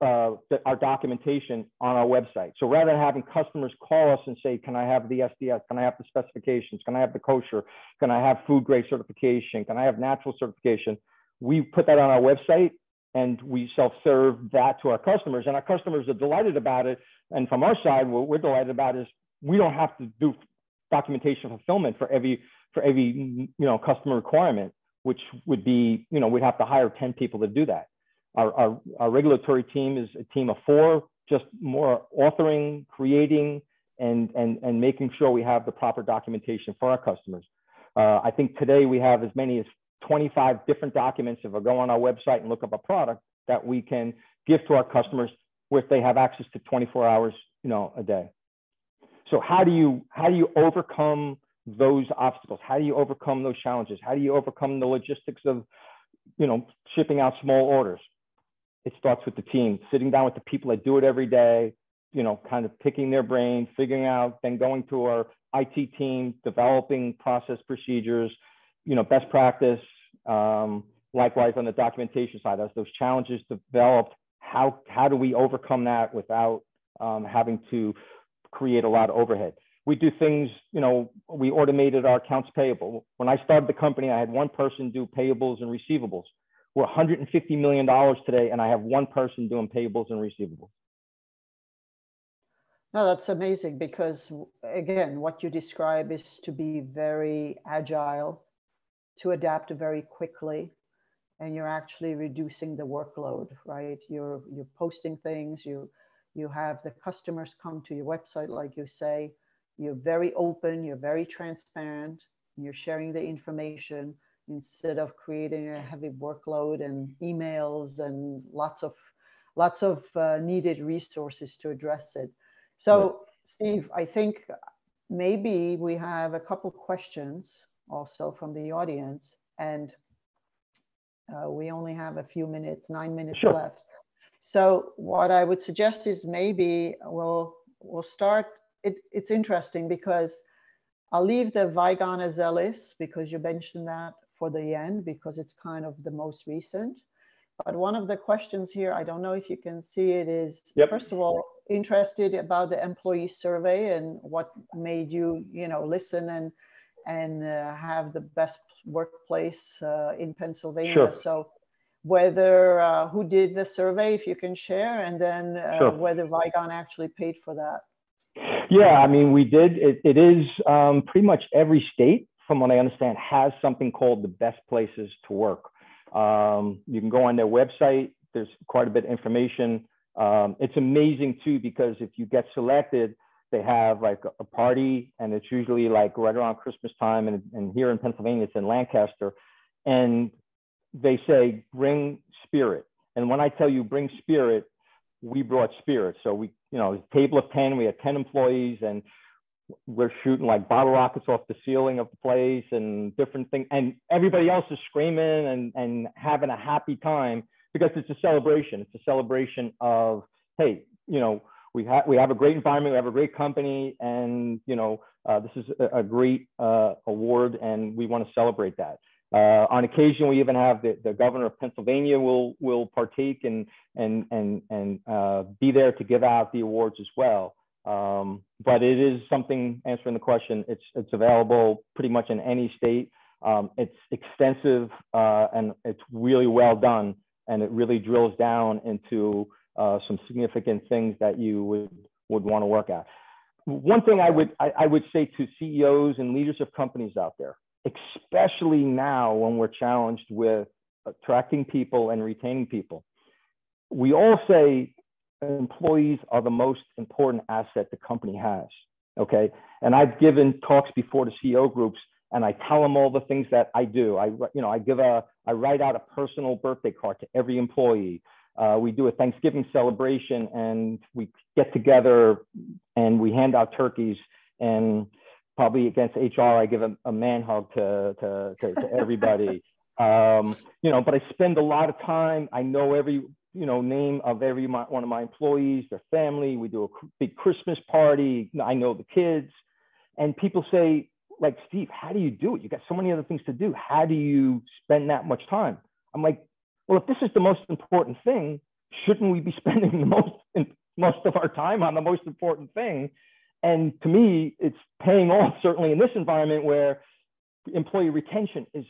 our documentation on our website. So rather than having customers call us and say, can I have the SDS? Can I have the specifications? Can I have the kosher? Can I have food grade certification? Can I have natural certification? We put that on our website and we self-serve that to our customers, and our customers are delighted about it. And from our side, what we're delighted about is we don't have to do documentation fulfillment for every customer requirement, which would be, we'd have to hire 10 people to do that. Our regulatory team is a team of 4, just more authoring, creating, and making sure we have the proper documentation for our customers. I think today we have as many as 25 different documents. If I go on our website and look up a product that we can give to our customers, where they have access to 24 hours, a day. So how do you overcome those obstacles? How do you overcome those challenges? How do you overcome the logistics of shipping out small orders. It starts with the team, sitting down with the people that do it every day, kind of picking their brain, figuring out, then going to our IT team, developing process procedures, best practice. Likewise, on the documentation side, as those challenges developed, how do we overcome that without having to create a lot of overhead? We do things, we automated our accounts payable. When I started the company, I had one person do payables and receivables. We're $150 million today, and I have one person doing payables and receivables. No, that's amazing, because again, what you describe is to be very agile, to adapt very quickly, and you're actually reducing the workload, right? You're posting things, you have the customers come to your website, like you say, you're very open, you're very transparent, you're sharing the information instead of creating a heavy workload and emails and lots of needed resources to address it. So, right. Steve, I think maybe we have a couple questions also from the audience, and we only have a few minutes, 9 minutes Sure. left. So what I would suggest is maybe we'll start. It's interesting because I'll leave the Vigon as a list, because you mentioned that for the end, because it's kind of the most recent. But one of the questions here, I don't know if you can see it, is, yep. First of all, interested about the employee survey and what made you, listen and have the best workplace in Pennsylvania. Sure. So whether who did the survey, if you can share, and then sure. Whether Vigon actually paid for that. Yeah, I mean, we did. It is pretty much every state, from what I understand, has something called the best places to work. You can go on their website. There's quite a bit of information. It's amazing too, because if you get selected, they have like a party, and it's usually like right around Christmas time. And here in Pennsylvania, it's in Lancaster, and they say, bring spirit. And when I tell you bring spirit, we brought spirit. So we, a table of 10, we had 10 employees, and we're shooting like bottle rockets off the ceiling of the place and different things. And everybody else is screaming and having a happy time, because it's a celebration. It's a celebration of, hey, we have a great environment, we have a great company, and this is a great award, and we want to celebrate that. On occasion, we even have the governor of Pennsylvania will partake and be there to give out the awards as well. But it is something, answering the question, it's available pretty much in any state. It's extensive and it's really well done, and it really drills down into some significant things that you would want to work at. One thing I would say to CEOs and leaders of companies out there, especially now when we're challenged with attracting people and retaining people, we all say employees are the most important asset the company has, okay? And I've given talks before to CEO groups, and I tell them all the things that I do. I write out a personal birthday card to every employee. We do a Thanksgiving celebration, and we get together and we hand out turkeys, and probably against HR, I give a man hug to everybody. But I spend a lot of time. I know every name of every one of my employees, their family. We do a big Christmas party. I know the kids, and people say, like, Steve, how do you do it? You got so many other things to do. How do you spend that much time? I'm like, well, if this is the most important thing, shouldn't we be spending the most of our time on the most important thing? And to me, it's paying off, certainly in this environment where employee retention is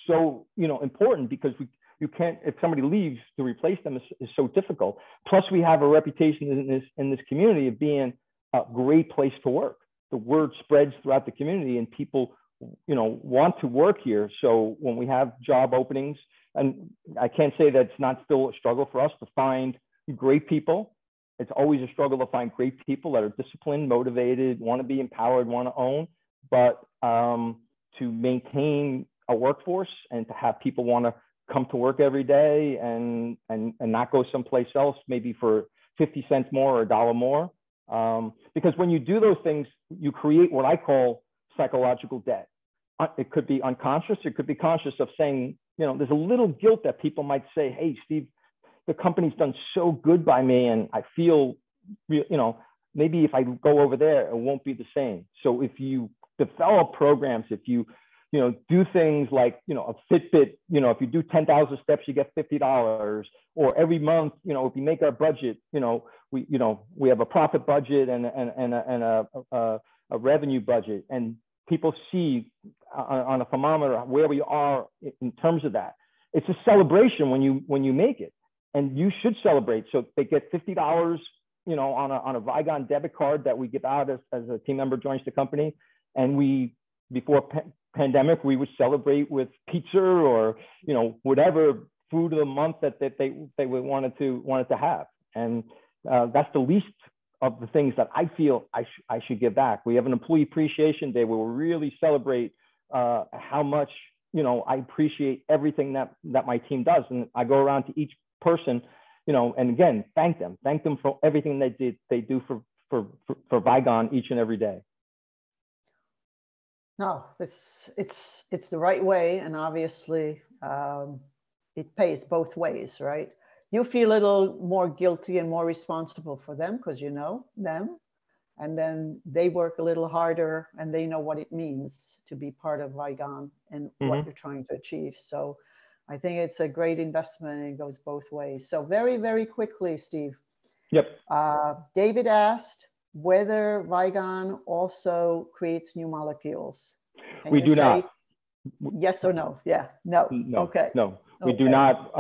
so important, because you can't, if somebody leaves, to replace them is so difficult. Plus, we have a reputation in this community of being a great place to work. The word spreads throughout the community, and people want to work here. So when we have job openings, and I can't say that it's not still a struggle for us to find great people. It's always a struggle to find great people that are disciplined, motivated, want to be empowered, want to own. But to maintain a workforce and to have people want to come to work every day and not go someplace else, maybe for 50 cents more or a dollar more. Because when you do those things, you create what I call psychological debt. It could be unconscious, it could be conscious, of saying, you know, there's a little guilt that people might say, hey, Steve, the company's done so good by me, and I feel, you know, maybe if I go over there, it won't be the same. So if you develop programs, if you, you know, do things like, you know, a Fitbit, you know, if you do 10,000 steps, you get $50, or every month, you know, if you make our budget, you know, we have a profit budget and a revenue budget, and people see on a thermometer where we are in terms of that. It's a celebration when you make it, and you should celebrate. So they get $50, you know, on a Vigon debit card that we give out as a team member joins the company. And we, before pandemic, we would celebrate with pizza or, you know, whatever food of the month that they wanted to have. And that's the least of the things that I feel I should give back. We have an employee appreciation day where we really celebrate how much, you know, I appreciate everything that my team does. And I go around to each person, you know, and again, thank them for everything they do for Vigon each and every day. No, it's the right way, and obviously it pays both ways, right? You feel a little more guilty and more responsible for them because you know them, and then they work a little harder and they know what it means to be part of Vigon and what you're trying to achieve. So I think it's a great investment, and it goes both ways. So very, very quickly, Steve. Yep. David asked whether Vigon also creates new molecules. We do not. Yes or no? Yeah. No. Okay. No, we do not.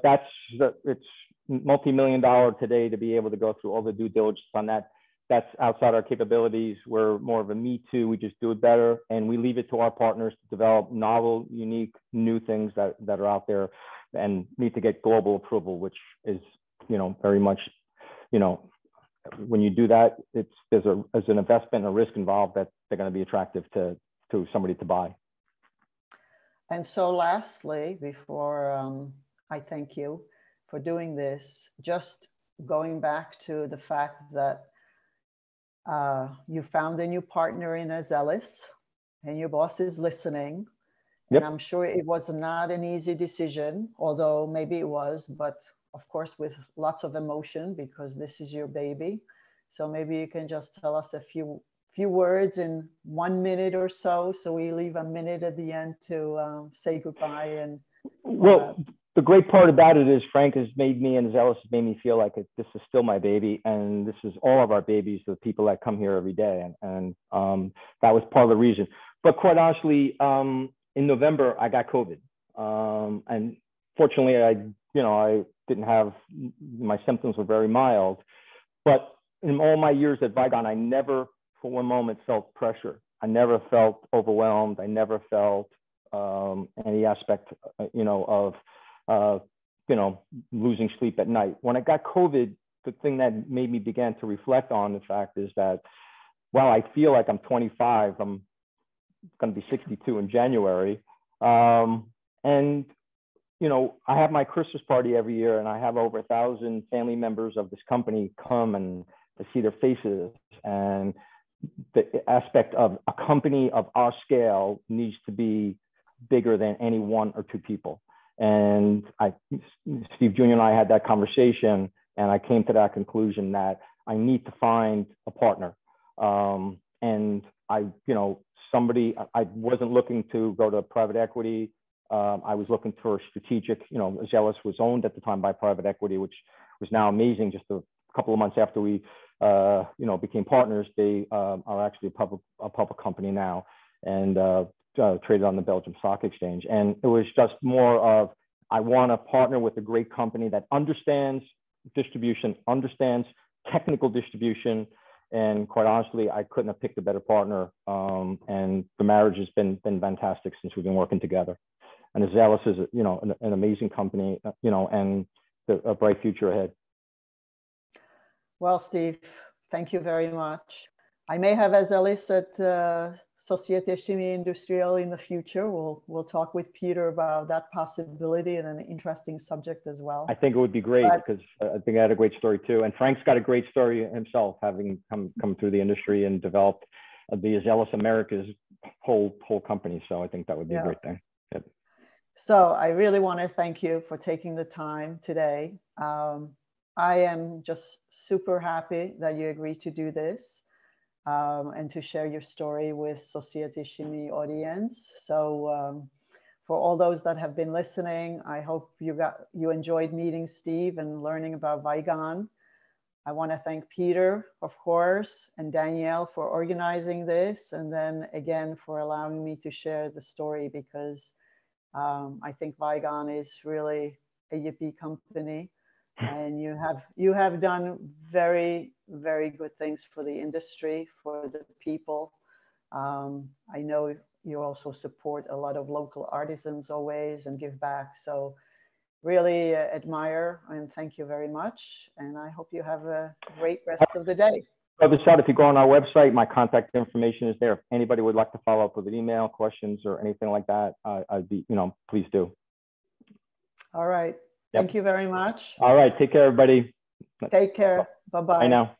It's multi-million-dollar today to be able to go through all the due diligence on that. That's outside our capabilities. We're more of a me too. We just do it better, and we leave it to our partners to develop novel, unique, new things that are out there and need to get global approval, which is, you know, very much, you know, when you do that, there's an investment and a risk involved that they're going to be attractive to somebody to buy. And so lastly, before I thank you for doing this, just going back to the fact that you found a new partner in Azelis, and your boss is listening. Yep. And I'm sure it was not an easy decision, although maybe it was, but of course with lots of emotion because this is your baby. So maybe you can just tell us a few words in 1 minute or so we leave a minute at the end to say goodbye. And well, the great part about it is Frank has made me, and Azelis has made me feel like this is still my baby, and this is all of our babies, the people that come here every day, and that was part of the reason. But quite honestly, in November I got COVID, and fortunately I didn't have, my symptoms were very mild, but in all my years at Vigon, I never for one moment felt pressure. I never felt overwhelmed. I never felt any aspect, of losing sleep at night. When I got COVID, the thing that made me begin to reflect on the fact is that while I feel like I'm 25, I'm going to be 62 in January. And, I have my Christmas party every year, and I have over 1,000 family members of this company come and to see their faces. And the aspect of a company of our scale needs to be bigger than any one or two people. And Steve Jr. and I had that conversation, and I came to that conclusion that I need to find a partner. And I wasn't looking to go to private equity. I was looking for a strategic, Azelis was owned at the time by private equity, which was now amazing. Just a couple of months after we, became partners, they are actually a public company now, and traded on the Belgium Stock Exchange. And it was just more of, I want to partner with a great company that understands distribution, understands technical distribution. And quite honestly, I couldn't have picked a better partner. And the marriage has been fantastic since we've been working together. And Azelis is, an amazing company, and a bright future ahead. Well, Steve, thank you very much. I may have Azelis at Societe Chimie Industrielle in the future. We'll talk with Peter about that possibility, and an interesting subject as well. I think it would be great, because I think I had a great story too. And Frank's got a great story himself, having come through the industry and developed the Azelis Americas whole company. So I think that would be a great thing. Yep. So I really want to thank you for taking the time today. I am just super happy that you agreed to do this and to share your story with Societe Chimie audience. So for all those that have been listening, I hope you enjoyed meeting Steve and learning about Vigon. I want to thank Peter, of course, and Danielle for organizing this, and then again for allowing me to share the story, because I think Vigon is really a Yippie company, and you have done very, very good things for the industry, for the people. I know you also support a lot of local artisans always and give back. So really admire and thank you very much. And I hope you have a great rest of the day. Brother Shad, if you go on our website, my contact information is there. If anybody would like to follow up with an email, questions, or anything like that, I'd be, please do. All right. Thank you very much. All right. Take care, everybody. Take care. Bye-bye. Bye now.